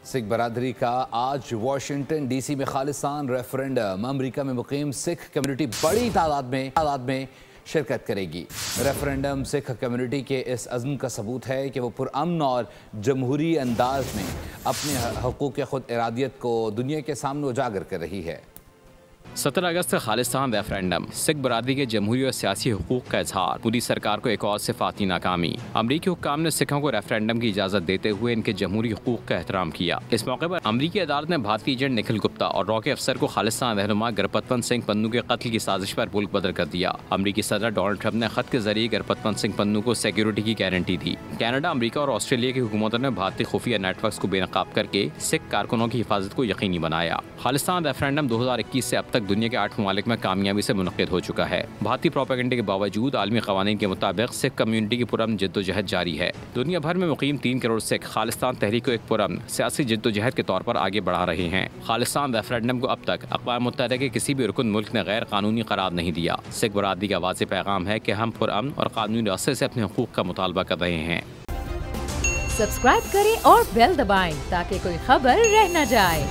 سکھ برادری کا آج واشنگٹن ڈی سی میں خالصان ریفرنڈم۔ امریکہ میں مقیم سکھ کمیونٹی بڑی تعداد میں شرکت کرے گی۔ ریفرنڈم سکھ کمیونٹی کے اس عزم کا ثبوت ہے کہ وہ پرامن اور جمہوری انداز میں اپنے حقوق خود ارادیت کو دنیا کے سامنے اجاگر کر رہی ہے۔ 17 اگست کا خالصان ریفرنڈم، سکھ برادری کے جمہوری اور سیاسی حقوق کا اظہار، پوری سرکار کو ایک اور صفاتی ناکامی۔ امریکی حکام نے سکھوں کو ریفرنڈم کی اجازت دیتے ہوئے ان کے جمہوری حقوق کا احترام کیا۔ اس موقع پر امریکی عدالت نے بھارتی ایجنٹ نکھل گپتا اور را کے افسر کو خالصان رہنما گرپتون سنگھ پنو کے قتل کی سازش پر ملک بدر کر دیا۔ امریکی صدر ڈونلڈ ٹرمپ نے خط کے ذریعے گرپتون سنگھ پنو کو سیکیورٹی کی گارنٹی دی۔ کینیڈا، امریکہ اور آسٹریلیا کی حکومتوں نے بھارتی خفیہ نیٹ ورکس کو بے نقاب کر کے سکھ کارکنوں کی حفاظت کو یقینی بنایا۔ خالصان ریفرنڈم 2021 سے اب تک دنیا کے 8 ممالک میں کامیابی سے منعقد ہو چکا ہے۔ بھارتی پروپیگنڈے کے باوجود عالمی قوانین کے مطابق سکھ کمیونٹی کی پرامن جدوجہد جاری ہے۔ دنیا بھر میں مقیم 3 کروڑ سکھ خالصان تحریک کو ایک پرامن سیاسی جدوجہد کے طور پر آگے بڑھا رہے ہیں۔ خالصان ریفرنڈم کو اب تک اقوام متحدہ کے کسی بھی رکن ملک نے غیر قانونی قرار نہیں دیا۔ سکھ برادری کا واضح پیغام ہے کہ ہم پرامن اور قانونی راستے سے اپنے حقوق کا مطالبہ کر رہے ہیں۔ سبسکرائب کریں اور بیل دبائیں تاکہ کوئی خبر رہ نہ جائے۔